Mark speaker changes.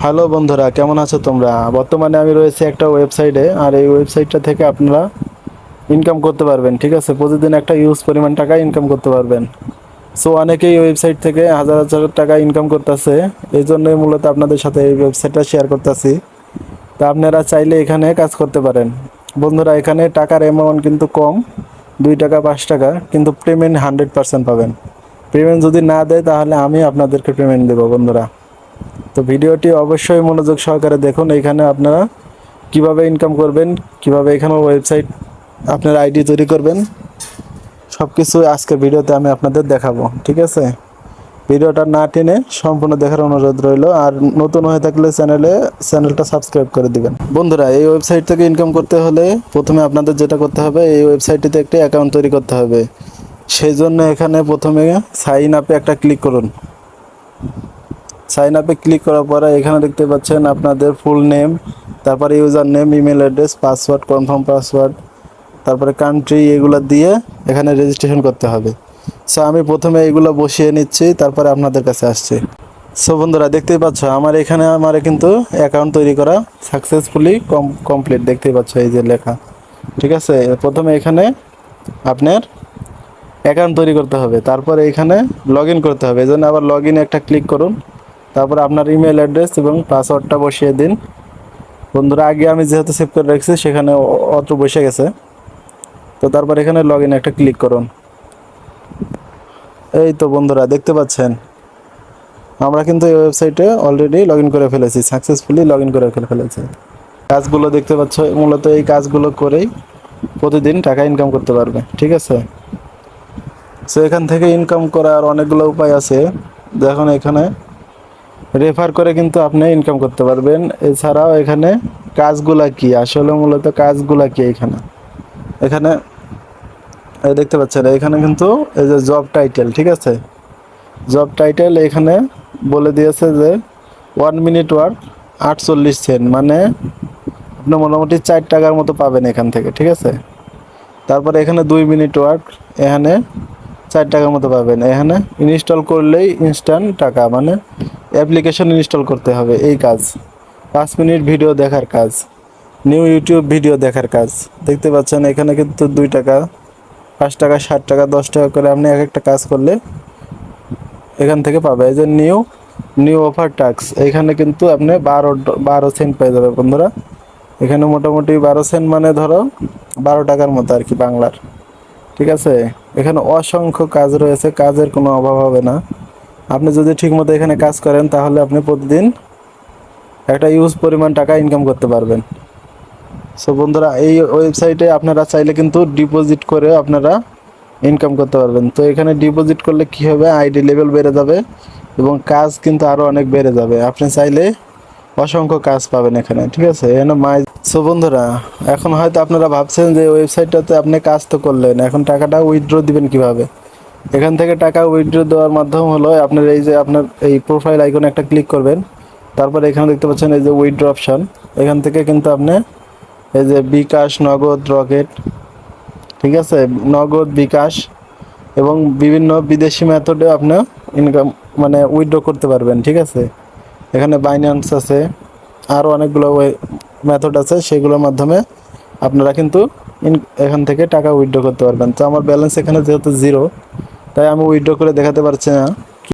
Speaker 1: Hello বন্ধুরা, কেমন আছো তোমরা? বর্তমানে আমি রয়েছে একটা ওয়েবসাইটে, আর এই ওয়েবসাইটটা থেকে আপনারা ইনকাম করতে পারবেন। ঠিক আছে, প্রতিদিন একটা ইউজ পরিমাণ টাকা ইনকাম করতে পারবেন। সো অনেকেই ওয়েবসাইট থেকে হাজার হাজার টাকা ইনকাম করতেছে। এই জন্যই মূলত আপনাদের সাথে এই ওয়েবসাইটটা শেয়ার করতেছি। তা আপনারা চাইলে এখানে কাজ করতে পারেন। বন্ধুরা, এখানে টাকার অ্যামাউন্ট কিন্তু কম, 2 টাকা 5 টাকা, কিন্তু পেমেন্ট 100% পাবেন। পেমেন্ট যদি না দেয় তাহলে আমি আপনাদেরকে পেমেন্ট দেবো বন্ধুরা। তো ভিডিওটি অবশ্যই মনোযোগ সহকারে দেখুন। এখানে আপনারা কিভাবে ইনকাম করবেন, কিভাবে এখানে ওয়েবসাইট আপনার আইডি তৈরি করবেন, সব কিছু আজকের ভিডিওতে আমি আপনাদের দেখাবো। ঠিক আছে, ভিডিওটা না টেনে সম্পূর্ণ দেখার অনুরোধ রইল। আর নতুন হয়ে থাকলে চ্যানেলটা সাবস্ক্রাইব করে দিবেন। বন্ধুরা, এই ওয়েবসাইট থেকে ইনকাম করতে হলে প্রথমে আপনাদের যেটা করতে হবে, এই ওয়েবসাইটটিতে একটি অ্যাকাউন্ট তৈরি করতে হবে। সেই জন্য এখানে প্রথমে সাইন আপে একটা ক্লিক করুন। সাইন আপে ক্লিক করার পরে এখানে দেখতে পাচ্ছেন আপনাদের ফুল নেম, তারপরে user name, email address, password, confirm password, তারপরে কান্ট্রি, এগুলো দিয়ে এখানে রেজিস্ট্রেশন করতে হবে। সো আমি প্রথমে এগুলো বসিয়ে নিচ্ছি, তারপরে আপনাদের কাছে আসছি। সো বন্ধুরা, দেখতেই পাচ্ছ আমার কিন্তু অ্যাকাউন্ট তৈরি করা সাকসেসফুলি কমপ্লিট, দেখতেই পাচ্ছ এই যে লেখা। ঠিক আছে, প্রথমে এখানে আপনার অ্যাকাউন্ট তৈরি করতে হবে, তারপরে এখানে লগ ইন করতে হবে। এই জন্য আবার লগ ইনে একটা ক্লিক করুন, তারপরে আপনার ইমেল অ্যাড্রেস এবং পাসওয়ার্ডটা বসিয়ে দিন। বন্ধুরা, আগে আমি যেহেতু সেভ করে রাখছি সেখানে অত বসে গেছে। তো তারপর এখানে লগ ইন একটা ক্লিক করুন। এই তো বন্ধুরা, দেখতে পাচ্ছেন আমরা কিন্তু এই ওয়েবসাইটে অলরেডি লগ ইন করে ফেলেছি, সাকসেসফুলি লগ ইন করে ফেলেছি। কাজগুলো দেখতে পাচ্ছ, মূলত এই কাজগুলো করেই প্রতিদিন টাকা ইনকাম করতে পারবে। ঠিক আছে, সো এখান থেকে ইনকাম করার অনেকগুলো উপায় আছে। দেখুন, এখানে রেফার করে কিন্তু আপনি ইনকাম করতে পারবেন। এছাড়াও এখানে কাজগুলা কি, আসলে মূলত কাজগুলা কি, এখানে এখানে দেখতে পাচ্ছেন এখানে কিন্তু এই যে জব টাইটেল, ঠিক আছে, জব টাইটেল এখানে বলে দিয়েছে যে 1 মিনিট ওয়ার্ক 48 সেন্ট, মানে আপনি মোটামুটি 4 টাকার মতো পাবেন এখান থেকে। ঠিক আছে, তারপরে এখানে 2 মিনিট ওয়ার্ক, এখানে 4 টাকার মতো পাবেন। এখানে ইনস্টল করলেই ইনস্ট্যান্ট টাকা, মানে অ্যাপ্লিকেশন ইনস্টল করতে হবে এই কাজ। 5 মিনিট ভিডিও দেখার কাজ, নিউ ইউটিউব ভিডিও দেখার কাজ। দেখতে পাচ্ছেন এখানে কিন্তু 2 টাকা 5 টাকা 7 টাকা 10 টাকা করে আপনি এক একটা কাজ করলে এখান থেকে পাবে। এই যে নিউ অফার টাস্ক, এখানে কিন্তু আপনি 12 সেন্ট পেয়ে যাবে বন্ধুরা। এখানে মোটামুটি 12 সেন্ট মানে ধরো 12 টাকার মতো আর কি বাংলার। ঠিক আছে, এখানে অসংখ্য কাজ রয়েছে, কাজের কোনো অভাব হবে না। আপনি যদি ঠিকমতো এখানে কাজ করেন তাহলে আপনি প্রতিদিন একটা ইউজ পরিমাণ টাকা ইনকাম করতে পারবেন। সো বন্ধুরা, এই ওয়েবসাইটে আপনারা চাইলে কিন্তু ডিপোজিট করে আপনারা ইনকাম করতে পারবেন। তো এখানে ডিপোজিট করলে কি হবে, আইডি লেভেল বেড়ে যাবে এবং কাজ কিন্তু আরও অনেক বেড়ে যাবে। আপনি চাইলে অসংখ্য কাজ পাবেন এখানে। ঠিক আছে, এখানে সো বন্ধুরা, এখন হয়তো আপনারা ভাবছেন যে ওয়েবসাইটটাতে আপনি কাজ তো করলেন, এখন টাকাটা উইথড্র দিবেন কিভাবে? এখান থেকে টাকা উইথড্র দেওয়ার মাধ্যম হলো আপনার এই যে আপনার এই প্রোফাইল আইকনে একটা ক্লিক করবেন, তারপর এখানে দেখতে পাচ্ছেন এই যে উইথড্র অপশান। এখান থেকে কিন্তু আপনি এই যে বিকাশ, নগদ, রকেট, ঠিক আছে, নগদ, বিকাশ এবং বিভিন্ন বিদেশি মেথডে আপনি ইনকাম মানে উইথড্র করতে পারবেন। ঠিক আছে, এখানে বাইন্যান্স আছে, আরও অনেকগুলো মেথড আছে, সেগুলোর মাধ্যমে আপনারা কিন্তু এখান থেকে টাকা উইথড্র করতে পারবেন। তো আমার ব্যালেন্স এখানে যেহেতু 0, তাই আমি উইথড্র করে দেখাতে পারছি না।